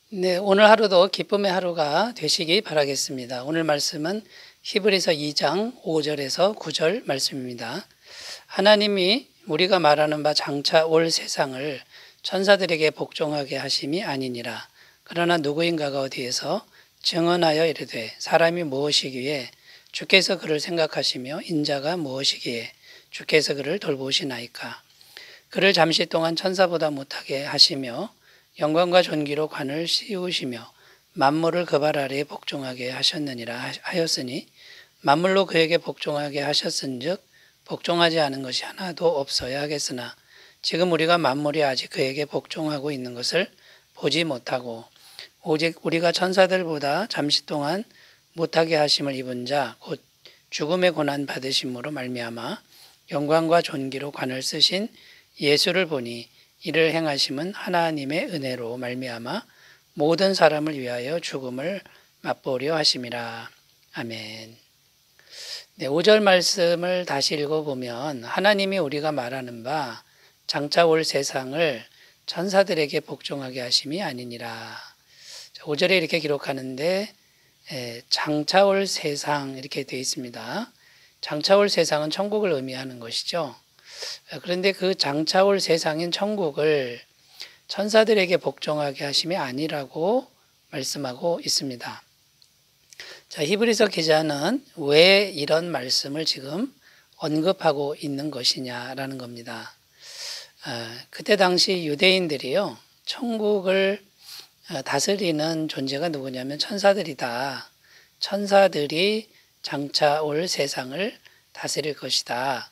네, 오늘 하루도 기쁨의 하루가 되시기 바라겠습니다. 오늘 말씀은 히브리서 2장 5절에서 9절 말씀입니다. 하나님이 우리가 말하는 바 장차 올 세상을 천사들에게 복종하게 하심이 아니니라. 그러나 누구인가가 어디에서 증언하여 이르되 사람이 무엇이기에 주께서 그를 생각하시며 인자가 무엇이기에 주께서 그를 돌보시나이까. 그를 잠시 동안 천사보다 못하게 하시며 영광과 존귀로 관을 씌우시며 만물을 그 발 아래에 복종하게 하셨느니라 하였으니 만물로 그에게 복종하게 하셨은즉 복종하지 않은 것이 하나도 없어야 하겠으나 지금 우리가 만물이 아직 그에게 복종하고 있는 것을 보지 못하고 오직 우리가 천사들보다 잠시 동안 못하게 하심을 입은 자 곧 죽음의 고난 받으심으로 말미암아 영광과 존귀로 관을 쓰신 예수를 보니 이를 행하심은 하나님의 은혜로 말미암아 모든 사람을 위하여 죽음을 맛보려 하심이라. 아멘. 네, 5절 말씀을 다시 읽어보면 하나님이 우리가 말하는 바 장차 올 세상을 천사들에게 복종하게 하심이 아니니라. 5절에 이렇게 기록하는데 장차 올 세상 이렇게 되어 있습니다. 장차 올 세상은 천국을 의미하는 것이죠. 그런데 그 장차 올 세상인 천국을 천사들에게 복종하게 하심이 아니라고 말씀하고 있습니다. 자, 히브리서 기자는 왜 이런 말씀을 지금 언급하고 있는 것이냐라는 겁니다. 그때 당시 유대인들이요, 천국을 다스리는 존재가 누구냐면 천사들이다. 천사들이 장차 올 세상을 다스릴 것이다.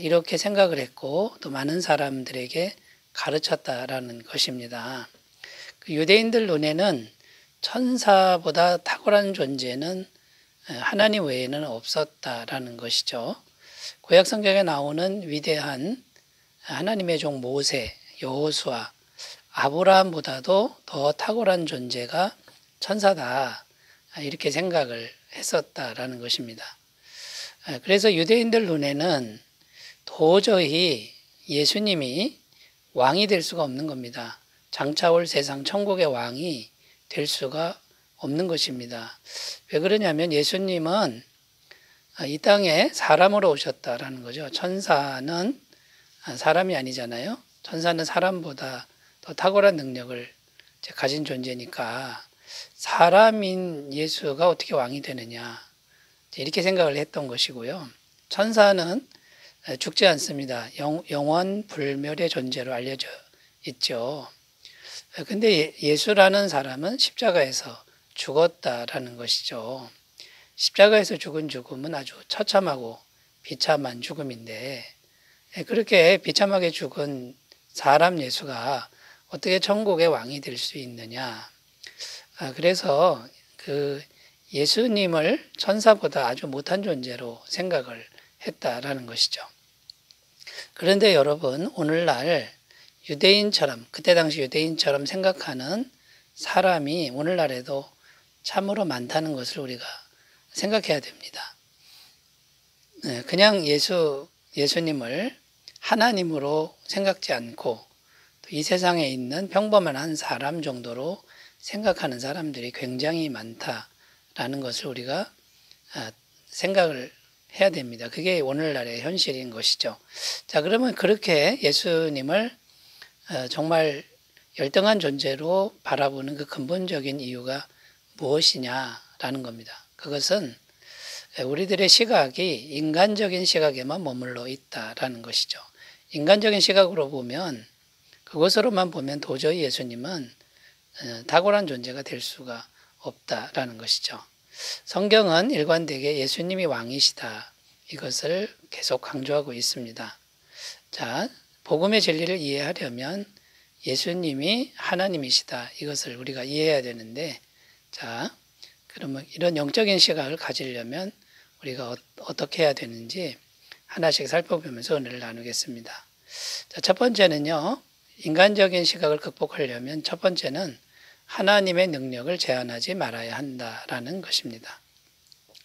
이렇게 생각을 했고 또 많은 사람들에게 가르쳤다라는 것입니다. 유대인들 눈에는 천사보다 탁월한 존재는 하나님 외에는 없었다라는 것이죠. 구약 성경에 나오는 위대한 하나님의 종 모세, 여호수아, 아브라함보다도 더 탁월한 존재가 천사다 이렇게 생각을 했었다라는 것입니다. 그래서 유대인들 눈에는 도저히 예수님이 왕이 될 수가 없는 겁니다. 장차 올 세상 천국의 왕이 될 수가 없는 것입니다. 왜 그러냐면 예수님은 이 땅에 사람으로 오셨다라는 거죠. 천사는 사람이 아니잖아요. 천사는 사람보다 더 탁월한 능력을 가진 존재니까 사람인 예수가 어떻게 왕이 되느냐 이렇게 생각을 했던 것이고요. 천사는 죽지 않습니다. 영원 불멸의 존재로 알려져 있죠. 근데 예수라는 사람은 십자가에서 죽었다라는 것이죠. 십자가에서 죽은 죽음은 아주 처참하고 비참한 죽음인데 그렇게 비참하게 죽은 사람 예수가 어떻게 천국의 왕이 될 수 있느냐. 그래서 그 예수님을 천사보다 아주 못한 존재로 생각을 했다라는 것이죠. 그런데 여러분, 오늘날 유대인처럼, 그때 당시 유대인처럼 생각하는 사람이 오늘날에도 참으로 많다는 것을 우리가 생각해야 됩니다. 그냥 예수님을 하나님으로 생각지 않고 이 세상에 있는 평범한 한 사람 정도로 생각하는 사람들이 굉장히 많다라는 것을 우리가 생각을 해야 됩니다. 그게 오늘날의 현실인 것이죠. 자, 그러면 그렇게 예수님을 정말 열등한 존재로 바라보는 그 근본적인 이유가 무엇이냐라는 겁니다. 그것은 우리들의 시각이 인간적인 시각에만 머물러 있다라는 것이죠. 인간적인 시각으로 보면 그것으로만 보면 도저히 예수님은 탁월한 존재가 될 수가 없다라는 것이죠. 성경은 일관되게 예수님이 왕이시다 이것을 계속 강조하고 있습니다. 자, 복음의 진리를 이해하려면 예수님이 하나님이시다 이것을 우리가 이해해야 되는데, 자, 그러면 이런 영적인 시각을 가지려면 우리가 어떻게 해야 되는지 하나씩 살펴보면서 은혜를 나누겠습니다. 자, 첫 번째는요, 인간적인 시각을 극복하려면 첫 번째는 하나님의 능력을 제한하지 말아야 한다라는 것입니다.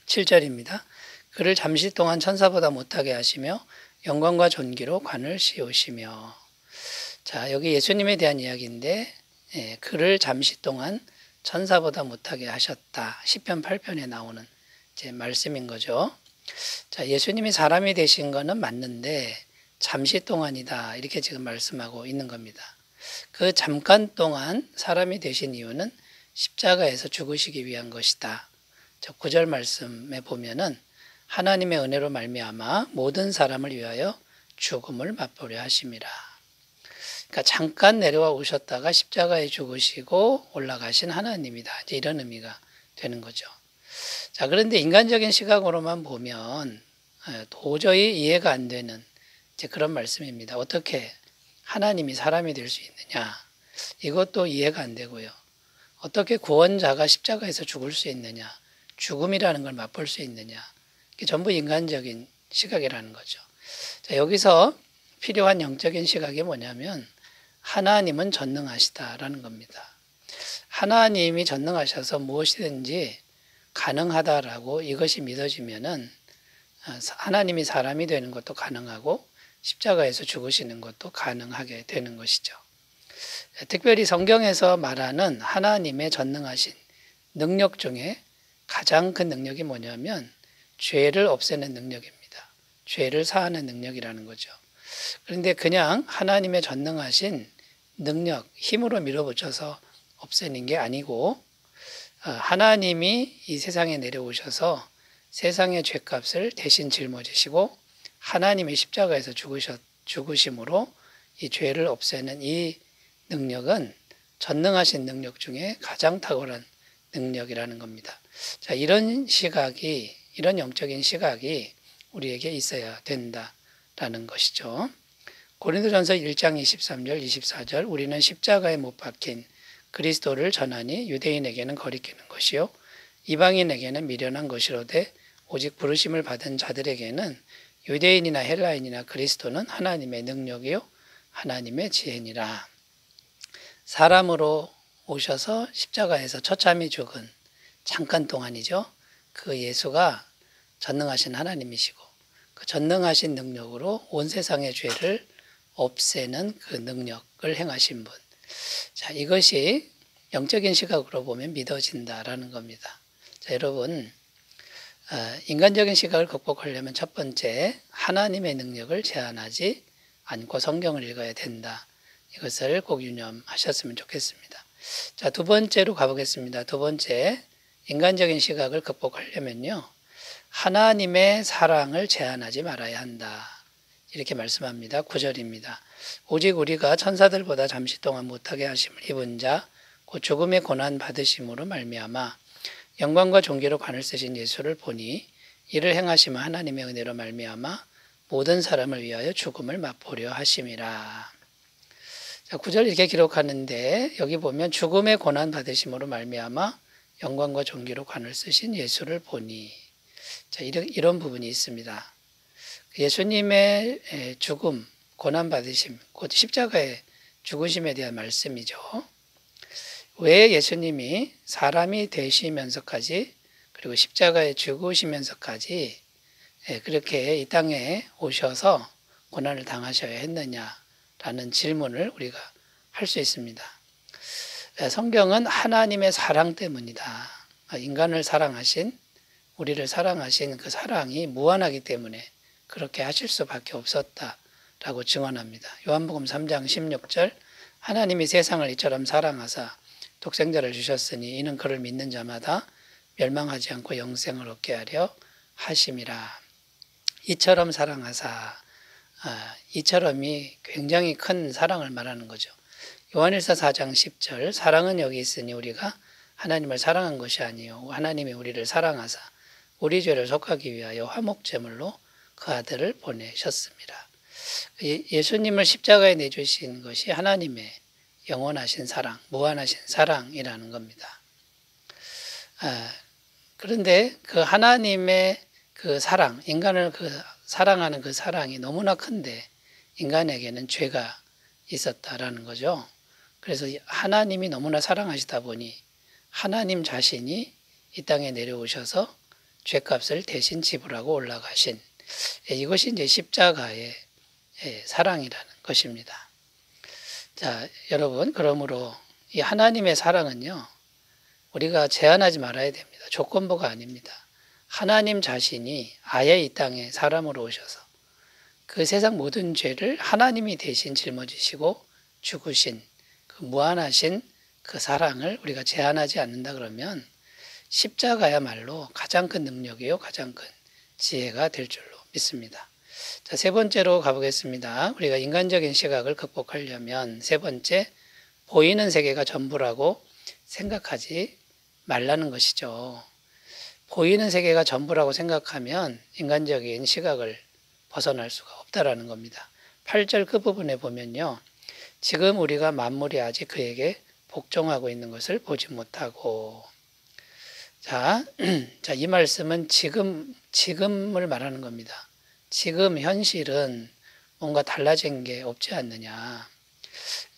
7절입니다. 그를 잠시 동안 천사보다 못하게 하시며 영광과 존귀로 관을 씌우시며. 자, 여기 예수님에 대한 이야기인데 그를 잠시 동안 천사보다 못하게 하셨다. 시편 8편에 나오는 이제 말씀인 거죠. 자, 예수님이 사람이 되신 거는 맞는데 잠시 동안이다. 이렇게 지금 말씀하고 있는 겁니다. 그 잠깐 동안 사람이 되신 이유는 십자가에서 죽으시기 위한 것이다. 9절 말씀에 보면은 하나님의 은혜로 말미암아 모든 사람을 위하여 죽음을 맛보려 하심이라. 그러니까 잠깐 내려와 오셨다가 십자가에 죽으시고 올라가신 하나님이다. 이제 이런 의미가 되는 거죠. 자, 그런데 인간적인 시각으로만 보면 도저히 이해가 안 되는 이제 그런 말씀입니다. 어떻게 하나님이 사람이 될 수 있느냐? 이것도 이해가 안 되고요. 어떻게 구원자가 십자가에서 죽을 수 있느냐? 죽음이라는 걸 맛볼 수 있느냐? 이게 전부 인간적인 시각이라는 거죠. 자, 여기서 필요한 영적인 시각이 뭐냐면 하나님은 전능하시다라는 겁니다. 하나님이 전능하셔서 무엇이든지 가능하다라고 이것이 믿어지면은 하나님이 사람이 되는 것도 가능하고 십자가에서 죽으시는 것도 가능하게 되는 것이죠. 특별히 성경에서 말하는 하나님의 전능하신 능력 중에 가장 큰 능력이 뭐냐면 죄를 없애는 능력입니다. 죄를 사하는 능력이라는 거죠. 그런데 그냥 하나님의 전능하신 능력, 힘으로 밀어붙여서 없애는 게 아니고 하나님이 이 세상에 내려오셔서 세상의 죄값을 대신 짊어지시고 하나님의 십자가에서 죽으심으로 이 죄를 없애는 이 능력은 전능하신 능력 중에 가장 탁월한 능력이라는 겁니다. 자, 이런 시각이, 이런 영적인 시각이 우리에게 있어야 된다라는 것이죠. 고린도전서 1장 23절, 24절 우리는 십자가에 못 박힌 그리스도를 전하니 유대인에게는 거리끼는 것이요 이방인에게는 미련한 것이로되 오직 부르심을 받은 자들에게는 유대인이나 헬라인이나 그리스도는 하나님의 능력이요 하나님의 지혜니라. 사람으로 오셔서 십자가에서 처참히 죽은 잠깐 동안이죠. 그 예수가 전능하신 하나님이시고 그 전능하신 능력으로 온 세상의 죄를 없애는 그 능력을 행하신 분. 자, 이것이 영적인 시각으로 보면 믿어진다라는 겁니다. 자, 여러분, 인간적인 시각을 극복하려면 첫 번째, 하나님의 능력을 제한하지 않고 성경을 읽어야 된다. 이것을 꼭 유념하셨으면 좋겠습니다. 자, 두 번째로 가보겠습니다. 두 번째, 인간적인 시각을 극복하려면요, 하나님의 사랑을 제한하지 말아야 한다. 이렇게 말씀합니다. 9절입니다. 오직 우리가 천사들보다 잠시 동안 못하게 하심을 입은 자, 곧 죽음의 고난 받으심으로 말미암아 영광과 존귀로 관을 쓰신 예수를 보니 이를 행하심은 하나님의 은혜로 말미암아 모든 사람을 위하여 죽음을 맛보려 하심이라. 자, 9절 이렇게 기록하는데 여기 보면 죽음의 고난 받으심으로 말미암아 영광과 존귀로 관을 쓰신 예수를 보니, 자, 이런 부분이 있습니다. 예수님의 죽음, 고난 받으심, 곧 십자가의 죽으심에 대한 말씀이죠. 왜 예수님이 사람이 되시면서까지 그리고 십자가에 죽으시면서까지 그렇게 이 땅에 오셔서 고난을 당하셔야 했느냐라는 질문을 우리가 할 수 있습니다. 성경은 하나님의 사랑 때문이다. 인간을 사랑하신, 우리를 사랑하신 그 사랑이 무한하기 때문에 그렇게 하실 수밖에 없었다라고 증언합니다. 요한복음 3장 16절 하나님이 세상을 이처럼 사랑하사 독생자를 주셨으니 이는 그를 믿는 자마다 멸망하지 않고 영생을 얻게 하려 하심이라. 이처럼 사랑하사, 이처럼이 굉장히 큰 사랑을 말하는 거죠. 요한일서 4장 10절 사랑은 여기 있으니 우리가 하나님을 사랑한 것이 아니요 하나님이 우리를 사랑하사 우리 죄를 속하기 위하여 화목제물로 그 아들을 보내셨습니다. 예수님을 십자가에 내주신 것이 하나님의 영원하신 사랑, 무한하신 사랑이라는 겁니다. 그런데 그 하나님의 그 사랑, 인간을 사랑하는 그 사랑이 너무나 큰데 인간에게는 죄가 있었다라는 거죠. 그래서 하나님이 너무나 사랑하시다 보니 하나님 자신이 이 땅에 내려오셔서 죄값을 대신 지불하고 올라가신, 이것이 이제 십자가의 사랑이라는 것입니다. 자, 여러분, 그러므로 이 하나님의 사랑은요, 우리가 제한하지 말아야 됩니다. 조건부가 아닙니다. 하나님 자신이 아예 이 땅에 사람으로 오셔서 그 세상 모든 죄를 하나님이 대신 짊어지시고 죽으신 그 무한하신 그 사랑을 우리가 제한하지 않는다 그러면 십자가야말로 가장 큰 능력이요, 가장 큰 지혜가 될 줄로 믿습니다. 자, 세 번째로 가보겠습니다. 우리가 인간적인 시각을 극복하려면 세 번째, 보이는 세계가 전부라고 생각하지 말라는 것이죠. 보이는 세계가 전부라고 생각하면 인간적인 시각을 벗어날 수가 없다라는 겁니다. 8절 끝부분에 보면요. 지금 우리가 만물이 아직 그에게 복종하고 있는 것을 보지 못하고. 자, 이 말씀은 지금을 말하는 겁니다. 지금 현실은 뭔가 달라진 게 없지 않느냐.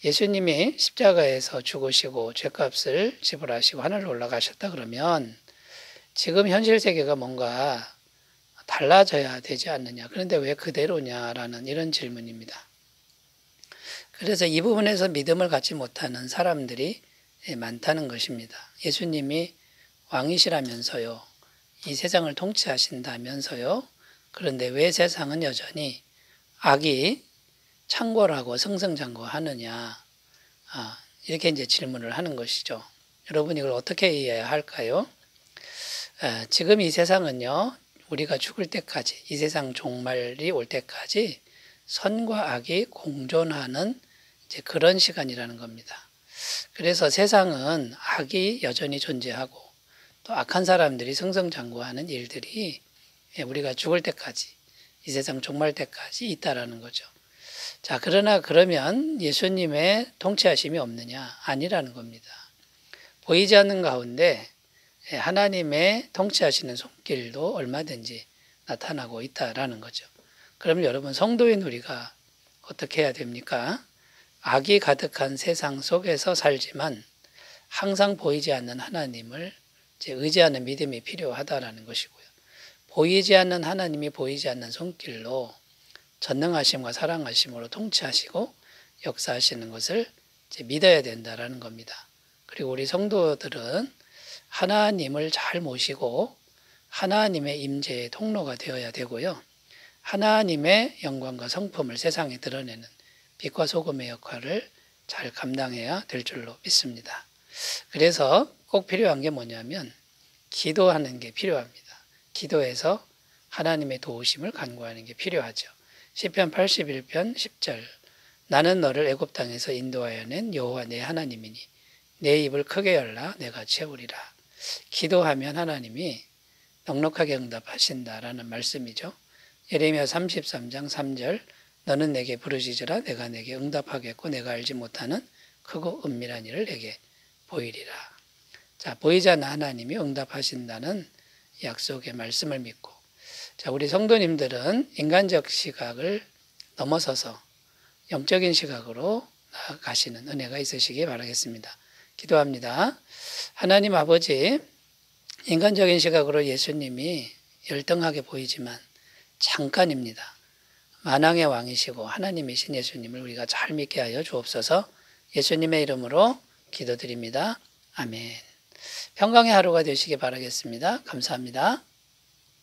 예수님이 십자가에서 죽으시고 죄값을 지불하시고 하늘로 올라가셨다 그러면 지금 현실 세계가 뭔가 달라져야 되지 않느냐. 그런데 왜 그대로냐라는 이런 질문입니다. 그래서 이 부분에서 믿음을 갖지 못하는 사람들이 많다는 것입니다. 예수님이 왕이시라면서요. 이 세상을 통치하신다면서요. 그런데 왜 세상은 여전히 악이 창궐하고 승승장구하느냐. 이렇게 이제 질문을 하는 것이죠. 여러분 이걸 어떻게 이해해야 할까요? 지금 이 세상은요. 우리가 죽을 때까지, 이 세상 종말이 올 때까지 선과 악이 공존하는 이제 그런 시간이라는 겁니다. 그래서 세상은 악이 여전히 존재하고 또 악한 사람들이 승승장구하는 일들이 우리가 죽을 때까지, 이 세상 종말 때까지 있다라는 거죠. 자, 그러면 예수님의 통치하심이 없느냐? 아니라는 겁니다. 보이지 않는 가운데 하나님의 통치하시는 손길도 얼마든지 나타나고 있다라는 거죠. 그러면 여러분 성도인 우리가 어떻게 해야 됩니까? 악이 가득한 세상 속에서 살지만 항상 보이지 않는 하나님을 의지하는 믿음이 필요하다라는 것이고요. 보이지 않는 하나님이 보이지 않는 손길로 전능하심과 사랑하심으로 통치하시고 역사하시는 것을 믿어야 된다라는 겁니다. 그리고 우리 성도들은 하나님을 잘 모시고 하나님의 임재의 통로가 되어야 되고요. 하나님의 영광과 성품을 세상에 드러내는 빛과 소금의 역할을 잘 감당해야 될 줄로 믿습니다. 그래서 꼭 필요한 게 뭐냐면 기도하는 게 필요합니다. 기도해서 하나님의 도우심을 간구하는 게 필요하죠. 시편 81편 10절 나는 너를 애굽 땅에서 인도하여 낸 여호와 내 하나님이니 내 입을 크게 열라 내가 채우리라. 기도하면 하나님이 넉넉하게 응답하신다라는 말씀이죠. 예레미야 33장 3절 너는 내게 부르짖으라 내가 내게 응답하겠고 내가 알지 못하는 크고 은밀한 일을 내게 보이리라. 자, 보이지 않는 하나님이 응답하신다는 약속의 말씀을 믿고, 자, 우리 성도님들은 인간적 시각을 넘어서서 영적인 시각으로 나아가시는 은혜가 있으시기 바라겠습니다. 기도합니다. 하나님 아버지, 인간적인 시각으로 예수님이 열등하게 보이지만 잠깐입니다. 만왕의 왕이시고 하나님이신 예수님을 우리가 잘 믿게 하여 주옵소서. 예수님의 이름으로 기도드립니다. 아멘. 평강의 하루가 되시기 바라겠습니다. 감사합니다.